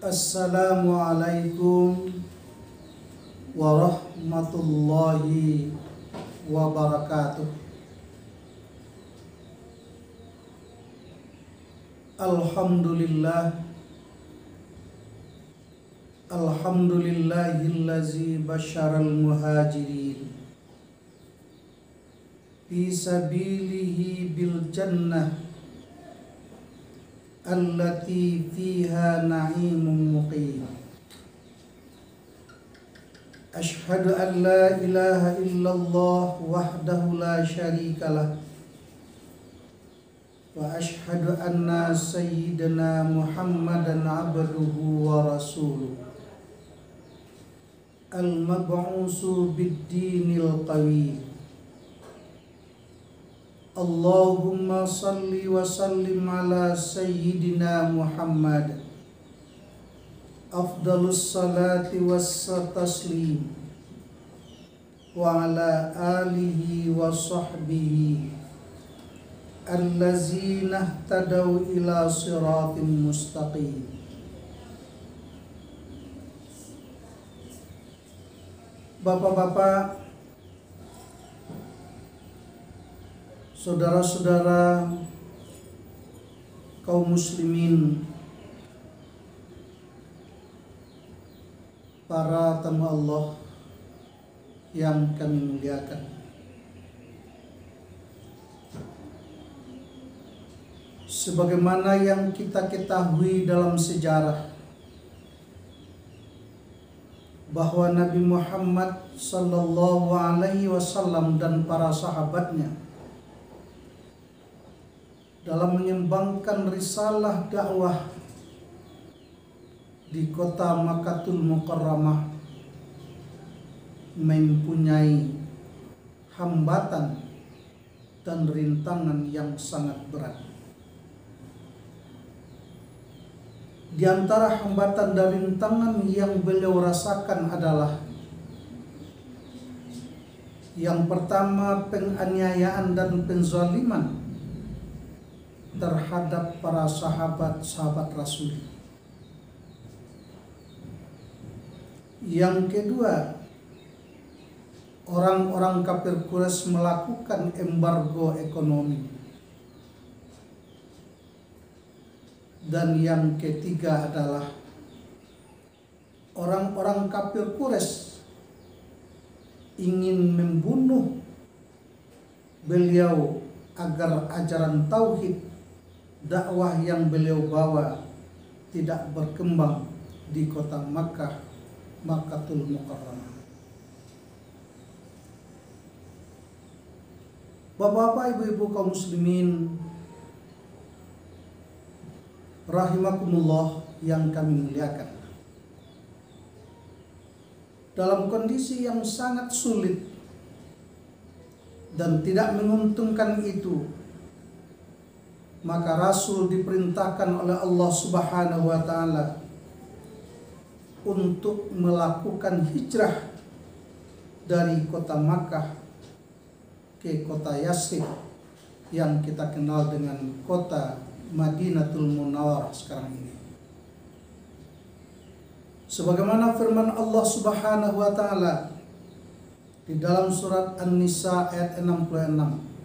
Assalamualaikum warahmatullahi wabarakatuh. Alhamdulillahillazi basyaral muhajirin fi sabilihi bil jannah allati fiha na'imun muqim. Ashhadu an la ilaha illallah wahdahu la syarikalah wa ashhadu anna sayyidina Muhammadan abduhu wa rasuluh al-mab'usu bid-dinil qawi. Allahumma salli wa sallim ala sayyidina Muhammad afdalus salati was taslim wa ala alihi wa sahbihi allazina ihtadaw ila siratin mustaqim. Bapak-bapak, saudara-saudara kaum muslimin, para tamu Allah yang kami muliakan, sebagaimana yang kita ketahui dalam sejarah bahwa Nabi Muhammad sallallahu alaihi wasallam dan para sahabatnya dalam menyembangkan risalah dakwah di kota Makkatul Mukarramah mempunyai hambatan dan rintangan yang sangat berat. Di antara hambatan dan rintangan yang beliau rasakan adalah yang pertama, penganiayaan dan penzaliman terhadap para sahabat-sahabat Rasul. Yang kedua, orang-orang kafir Quraisy melakukan embargo ekonomi. Dan yang ketiga adalah orang-orang kafir Quraisy ingin membunuh beliau agar ajaran tauhid, dakwah yang beliau bawa tidak berkembang di kota Makkah, Makkatul Mukarramah. Bapak-bapak, ibu-ibu kaum muslimin rahimakumullah yang kami muliakan, dalam kondisi yang sangat sulit dan tidak menguntungkan itu, maka Rasul diperintahkan oleh Allah Subhanahu wa ta'ala untuk melakukan hijrah dari kota Makkah ke kota Yathrib yang kita kenal dengan kota Madinatul Munawwarah sekarang ini. Sebagaimana firman Allah Subhanahu wa ta'ala di dalam surat An-Nisa ayat 66,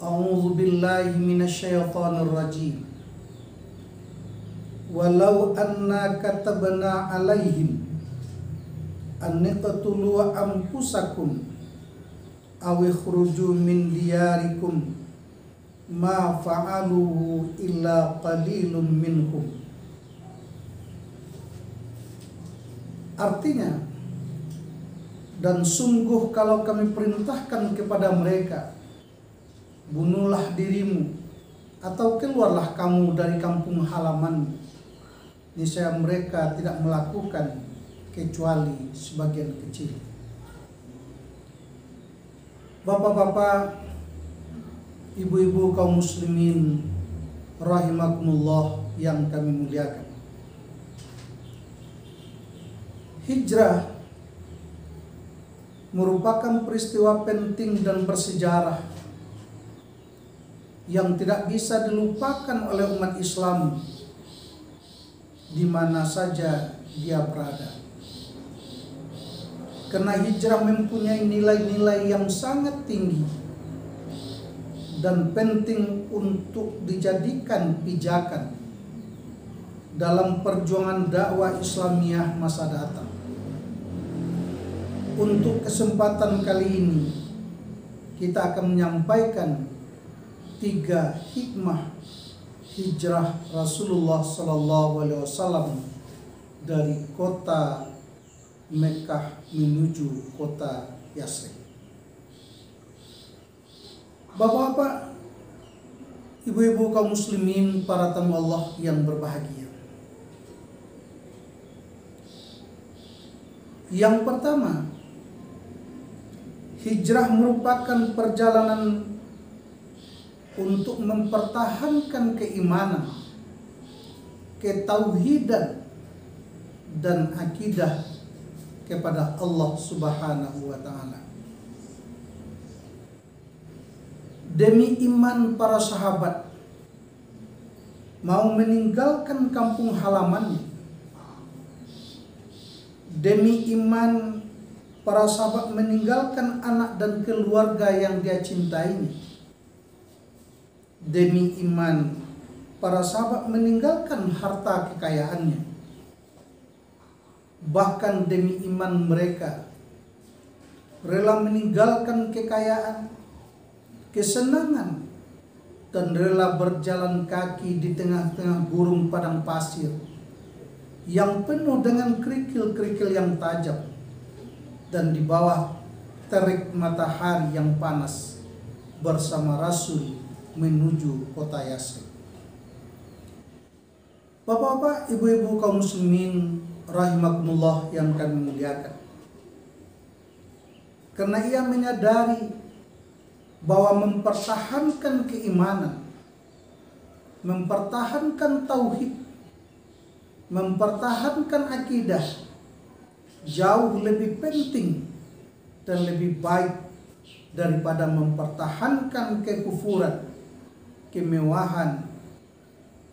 A'udzu billahi minasyaitonir rajim. Walau anna katabna 'alaihim an iqtulu anfusakum aw ikhruju min diyarikum ma fa'aluhu illa qalilum minhum. Artinya, dan sungguh kalau kami perintahkan kepada mereka, bunuhlah dirimu atau keluarlah kamu dari kampung halamanmu, niscaya mereka tidak melakukan kecuali sebagian kecil. Bapak-bapak, ibu-ibu kaum muslimin rahimakumullah yang kami muliakan, hijrah merupakan peristiwa penting dan bersejarah yang tidak bisa dilupakan oleh umat Islam di mana saja dia berada. Karena hijrah mempunyai nilai-nilai yang sangat tinggi dan penting untuk dijadikan pijakan dalam perjuangan dakwah Islamiyah masa datang. Untuk kesempatan kali ini kita akan menyampaikan 3 hikmah hijrah Rasulullah SAW dari kota Mekah menuju kota Yasrib. Bapak-bapak, ibu-ibu kaum muslimin, para tamu Allah yang berbahagia. Yang pertama, hijrah merupakan perjalanan untuk mempertahankan keimanan, ketauhidan, dan akidah kepada Allah Subhanahu wa Ta'ala. Demi iman, para sahabat mau meninggalkan kampung halamannya. Demi iman, para sahabat meninggalkan anak dan keluarga yang dia cintainya. Demi iman, para sahabat meninggalkan harta kekayaannya. Bahkan demi iman mereka rela meninggalkan kekayaan, kesenangan, dan rela berjalan kaki di tengah-tengah gurun padang pasir yang penuh dengan kerikil-kerikil yang tajam dan di bawah terik matahari yang panas bersama Rasul menuju kota Yasrib. Bapak-bapak, ibu-ibu kaum muslimin rahimakumullah yang kami muliakan. Karena ia menyadari bahwa mempertahankan keimanan, mempertahankan tauhid, mempertahankan akidah jauh lebih penting dan lebih baik daripada mempertahankan kekufuran, kemewahan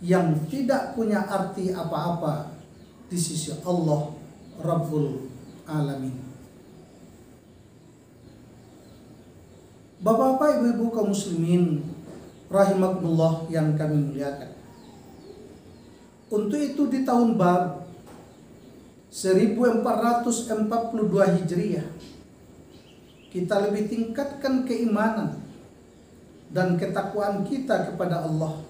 yang tidak punya arti apa-apa di sisi Allah Rabbul Alamin. Bapak-bapak, ibu-ibu kaum muslimin rahimakumullah yang kami muliakan. Untuk itu di tahun baru 1442 Hijriah kita lebih tingkatkan keimanan dan ketakwaan kita kepada Allah.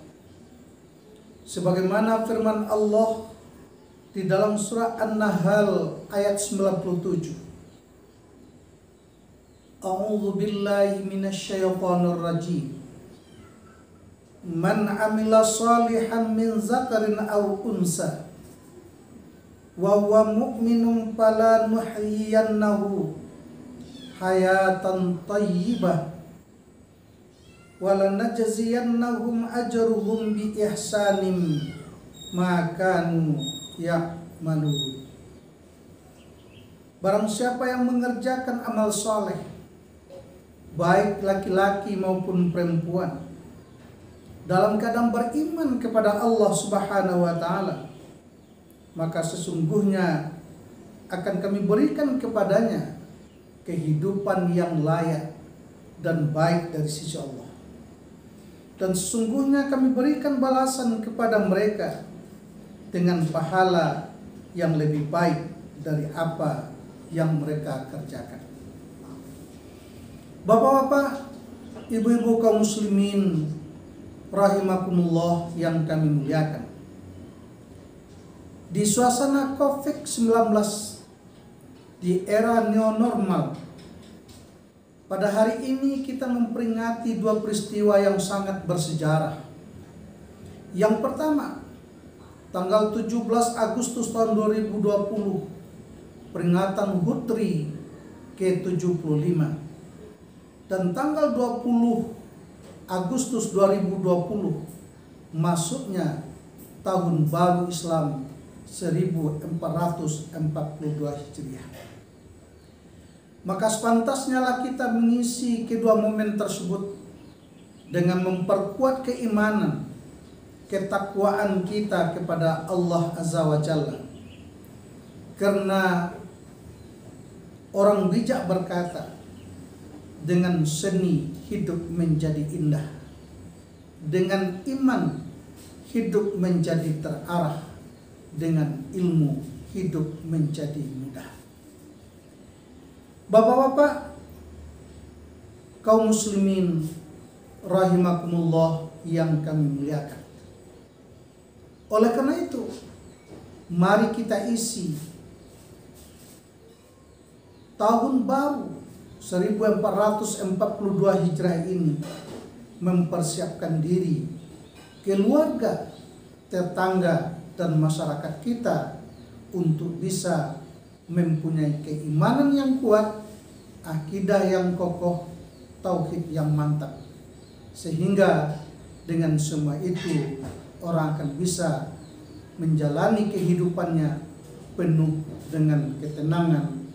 Sebagaimana firman Allah di dalam surah An-Nahl ayat 97. A'udzu billahi minasyaitonir rajim. Man 'amila shalihan min zakarin aw unsa wa huwa mu'minun fala nuhyiyannahu hayatan thayyibah wa lanajziyannahum ajruhum bi ihsanin ma kanu ya'malun. Barang siapa yang mengerjakan amal soleh, baik laki-laki maupun perempuan, dalam keadaan beriman kepada Allah Subhanahu wa Ta'ala, maka sesungguhnya akan kami berikan kepadanya kehidupan yang layak dan baik dari sisi Allah. Dan sesungguhnya kami berikan balasan kepada mereka dengan pahala yang lebih baik dari apa yang mereka kerjakan. Bapak-bapak, ibu-ibu kaum muslimin rahimakumullah yang kami muliakan. Di suasana COVID-19, di era new normal, pada hari ini kita memperingati 2 peristiwa yang sangat bersejarah. Yang pertama, tanggal 17 Agustus tahun 2020, peringatan HUT RI ke-75. Dan tanggal 20 Agustus 2020, masuknya tahun baru Islam 1442 Hijriah. Maka sepantasnya lah kita mengisi kedua momen tersebut dengan memperkuat keimanan ketakwaan kita kepada Allah Azza wa Jalla. Karena orang bijak berkata, dengan seni hidup menjadi indah, dengan iman hidup menjadi terarah, dengan ilmu hidup menjadi mudah. Bapak-bapak, kaum muslimin rahimakumullah yang kami muliakan. Oleh karena itu, mari kita isi tahun baru 1442 Hijrah ini mempersiapkan diri, keluarga, tetangga, dan masyarakat kita untuk bisa mempunyai keimanan yang kuat, akidah yang kokoh, tauhid yang mantap. Sehingga dengan semua itu orang akan bisa menjalani kehidupannya penuh dengan ketenangan,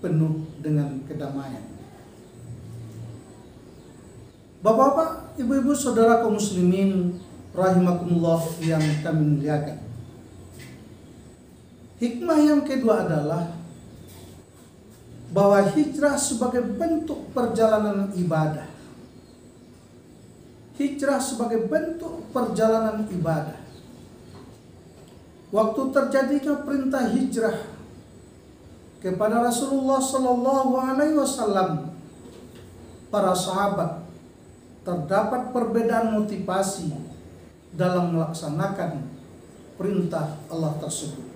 penuh dengan kedamaian. Bapak-bapak, ibu-ibu, saudara kaum muslimin rahimakumullah yang kami muliakan. Hikmah yang kedua adalah bahwa hijrah sebagai bentuk perjalanan ibadah. Hijrah sebagai bentuk perjalanan ibadah. Waktu terjadinya perintah hijrah kepada Rasulullah Sallallahu Alaihi Wasallam, para sahabat terdapat perbedaan motivasi dalam melaksanakan perintah Allah tersebut.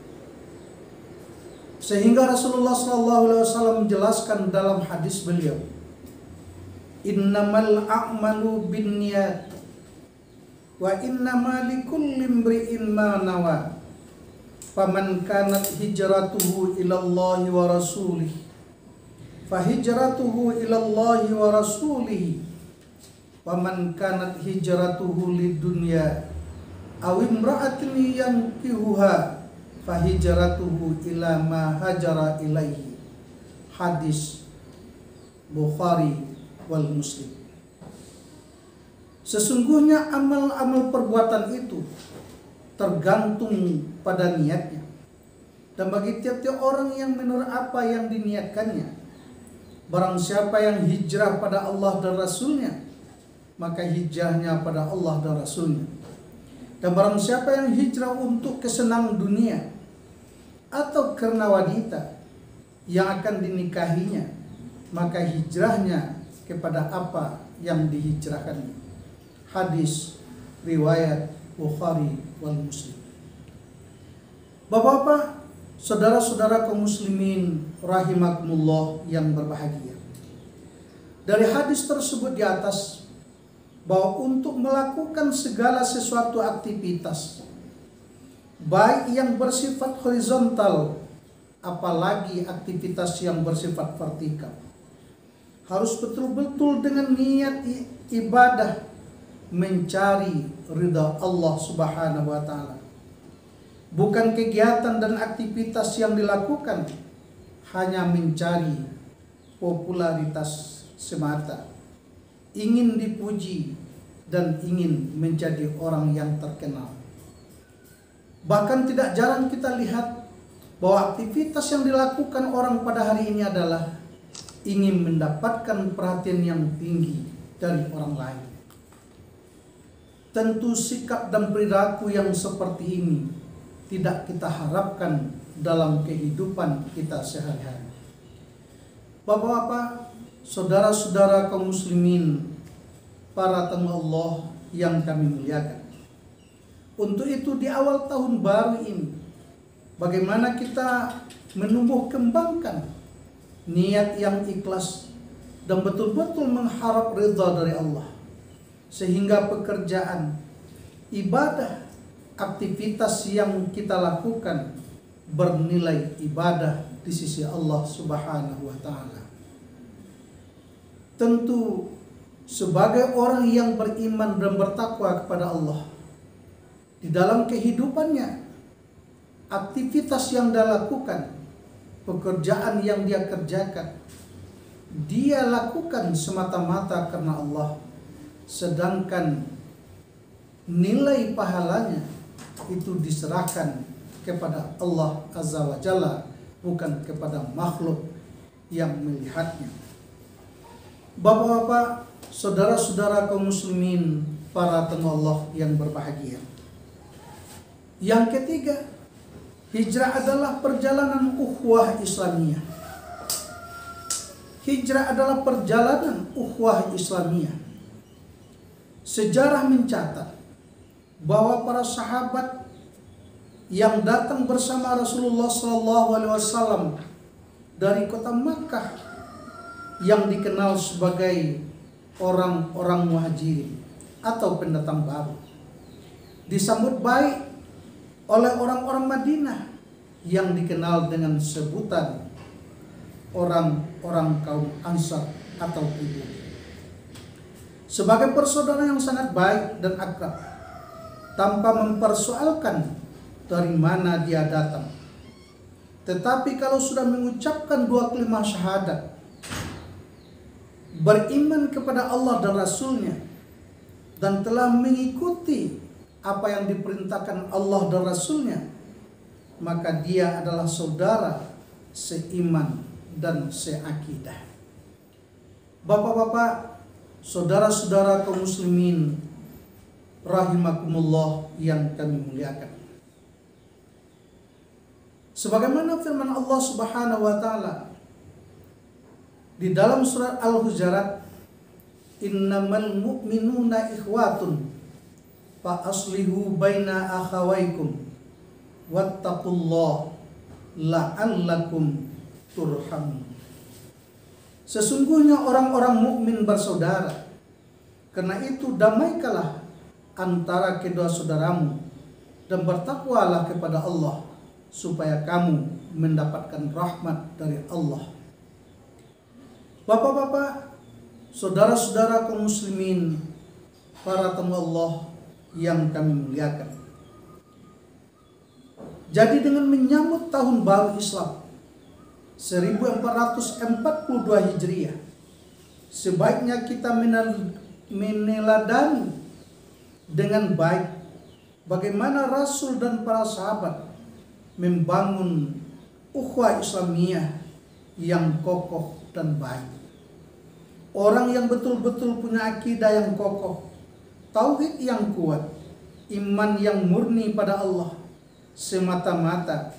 Sehingga Rasulullah Sallallahu Alaihi Wasallam menjelaskan dalam hadis beliau, innamal a'malu binniyat wa innama likulli imri'in ma nawa faman kanat hijratuhu ilallahi wa rasulih fahijratuhu ilallahi wa rasulih waman kanat hijratuhu lidunya aw imra'atin yankihuha fahijratuhu ila ma hajara ilaihi. Hadis Bukhari wal Muslim. Sesungguhnya amal-amal perbuatan itu tergantung pada niatnya, dan bagi tiap-tiap orang yang menurut apa yang diniatkannya. Barang siapa yang hijrah pada Allah dan Rasulnya, maka hijrahnya pada Allah dan Rasulnya. Dan barang siapa yang hijrah untuk kesenangan dunia atau karena wanita yang akan dinikahinya, maka hijrahnya kepada apa yang dihijrahkannya. Hadis riwayat Bukhari wal Muslim. Bapak-bapak, saudara-saudara kaum muslimin rahimakumullah yang berbahagia. Dari hadis tersebut di atas, bahwa untuk melakukan segala sesuatu aktivitas, baik yang bersifat horizontal, apalagi aktivitas yang bersifat vertikal, harus betul-betul dengan niat ibadah mencari ridha Allah Subhanahu wa taala. Bukan kegiatan dan aktivitas yang dilakukan hanya mencari popularitas semata, ingin dipuji dan ingin menjadi orang yang terkenal. Bahkan tidak jarang kita lihat bahwa aktivitas yang dilakukan orang pada hari ini adalah ingin mendapatkan perhatian yang tinggi dari orang lain. Tentu sikap dan perilaku yang seperti ini tidak kita harapkan dalam kehidupan kita sehari-hari. Bapak-bapak, saudara-saudara kaum muslimin, para tamu Allah yang kami muliakan. Untuk itu di awal tahun baru ini, bagaimana kita menumbuh kembangkan niat yang ikhlas dan betul-betul mengharap ridha dari Allah, sehingga pekerjaan, ibadah, aktivitas yang kita lakukan bernilai ibadah di sisi Allah Subhanahu wa taala. Tentu sebagai orang yang beriman dan bertakwa kepada Allah, di dalam kehidupannya, aktivitas yang dia lakukan, pekerjaan yang dia kerjakan, dia lakukan semata-mata karena Allah. Sedangkan nilai pahalanya itu diserahkan kepada Allah Azza wa Jalla, bukan kepada makhluk yang melihatnya. Bapak-bapak, saudara-saudara kaum muslimin, para tamu Allah yang berbahagia. Yang ketiga, hijrah adalah perjalanan ukhuwah Islamiyah. Hijrah adalah perjalanan ukhuwah Islamiyah. Sejarah mencatat bahwa para sahabat yang datang bersama Rasulullah SAW dari kota Makkah yang dikenal sebagai orang-orang muhajirin atau pendatang baru, disambut baik oleh orang-orang Madinah yang dikenal dengan sebutan orang-orang kaum Ansar atau pribumi. Sebagai persaudaraan yang sangat baik dan akrab, tanpa mempersoalkan dari mana dia datang. Tetapi kalau sudah mengucapkan dua kalimat syahadat, beriman kepada Allah dan Rasulnya, dan telah mengikuti apa yang diperintahkan Allah dan Rasulnya, maka dia adalah saudara seiman dan seakidah. Bapak-bapak, saudara-saudara kaum muslimin rahimakumullah yang kami muliakan. Sebagaimana firman Allah Subhanahu wa taala di dalam surat Al-Hujurat, innamal mu'minuna ikhwatun fa aslihu baina akhawaykum wattaqullaha la'allakum turhamun. Sesungguhnya orang-orang mukmin bersaudara, karena itu damaikanlah antara kedua saudaramu dan bertakwalah kepada Allah supaya kamu mendapatkan rahmat dari Allah. Bapak-bapak, saudara-saudara kaum muslimin, para tamu Allah yang kami muliakan. Jadi dengan menyambut tahun baru Islam 1442 Hijriah, sebaiknya kita meneladani dengan baik bagaimana Rasul dan para sahabat membangun ukhuwah Islamiyah yang kokoh dan baik. Orang yang betul-betul punya akidah yang kokoh, tauhid yang kuat, iman yang murni pada Allah semata-mata,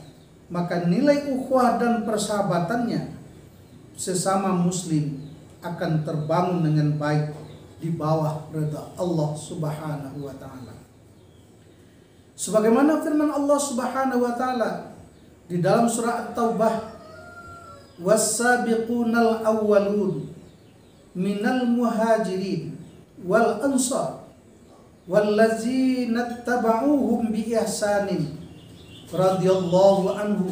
maka nilai ukhuwah dan persahabatannya sesama muslim akan terbangun dengan baik di bawah ridha Allah Subhanahu wa taala. Sebagaimana firman Allah Subhanahu wa taala di dalam surah At-Taubah, was-sabiqunal awwalun minal muhajirin wal ansar wallazina tabauhum bi ihsanin radhiyallahu anhu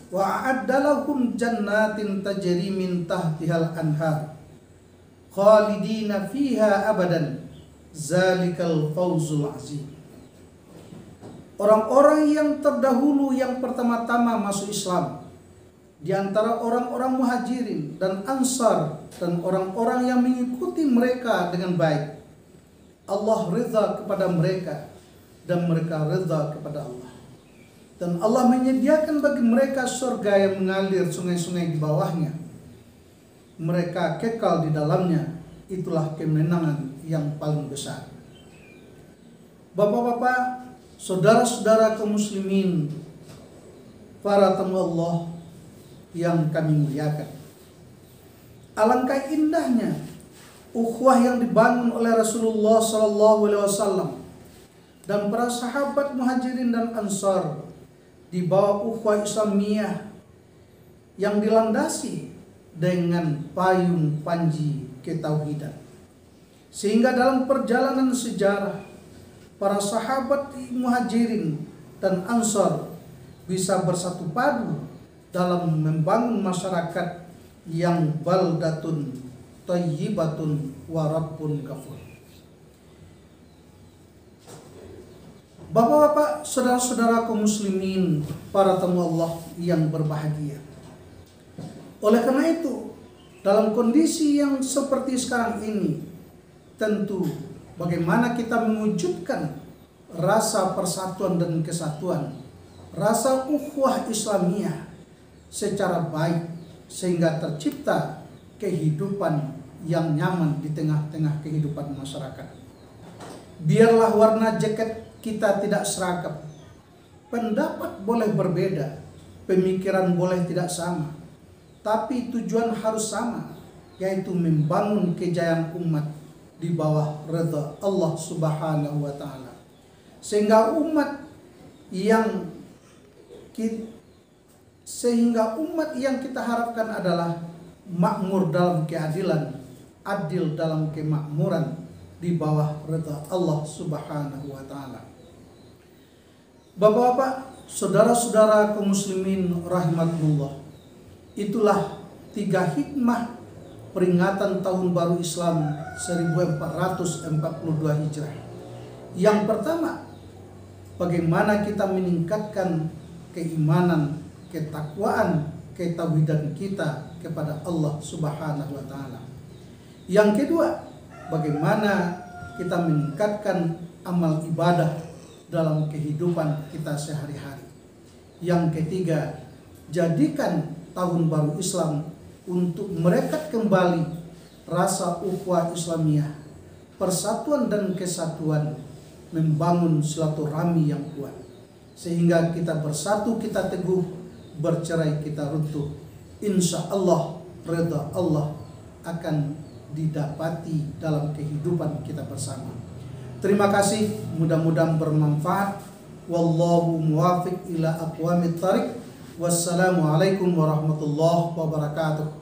wa a'adda lahum jannatin tajri min tahtihal anhar khalidina fiha abadan zalikal fawzul azim. Orang-orang yang terdahulu yang pertama-tama masuk Islam di antara orang-orang muhajirin dan ansar dan orang-orang yang mengikuti mereka dengan baik, Allah ridha kepada mereka dan mereka ridha kepada Allah. Dan Allah menyediakan bagi mereka surga yang mengalir sungai-sungai di bawahnya. Mereka kekal di dalamnya. Itulah kemenangan yang paling besar. Bapak-bapak, saudara-saudara kaum muslimin, para tamu Allah yang kami muliakan. Alangkah indahnya ukhuwah yang dibangun oleh Rasulullah SAW dan para sahabat muhajirin dan ansar di bawah ukhuwah Islamiyah yang dilandasi dengan payung panji ketauhidan. Sehingga dalam perjalanan sejarah, para sahabat muhajirin dan ansar bisa bersatu padu dalam membangun masyarakat yang baldatun thayyibatun wa rabbun ghafur. Bapak-bapak, saudara-saudara kaum muslimin, para tamu Allah yang berbahagia. Oleh karena itu, dalam kondisi yang seperti sekarang ini, tentu bagaimana kita mewujudkan rasa persatuan dan kesatuan, rasa ukhuwah Islamiyah secara baik, sehingga tercipta kehidupan yang nyaman di tengah-tengah kehidupan masyarakat. Biarlah warna jaket kita tidak seragam, pendapat boleh berbeda, pemikiran boleh tidak sama, tapi tujuan harus sama, yaitu membangun kejayaan umat di bawah redha Allah Subhanahu wa taala. Sehingga umat yang kita harapkan adalah makmur dalam keadilan, adil dalam kemakmuran di bawah redha Allah Subhanahu wa taala. Bapak-bapak, saudara-saudara kaum muslimin rahimakumullah, itulah 3 hikmah peringatan Tahun Baru Islam 1442 Hijrah. Yang pertama, bagaimana kita meningkatkan keimanan, ketakwaan, ketauhidan kita kepada Allah Subhanahu wa taala. Yang kedua, bagaimana kita meningkatkan amal ibadah dalam kehidupan kita sehari-hari. Yang ketiga, jadikan Tahun Baru Islam untuk merekat kembali rasa ukhuwah Islamiyah, persatuan dan kesatuan, membangun silaturahmi yang kuat, sehingga kita bersatu, kita teguh, bercerai kita runtuh. Insya Allah redha Allah akan didapati dalam kehidupan kita bersama. Terima kasih, mudah-mudahan bermanfaat. Wallahu muwafiq ila aqwamit thariq. Wassalamualaikum warahmatullahi wabarakatuh.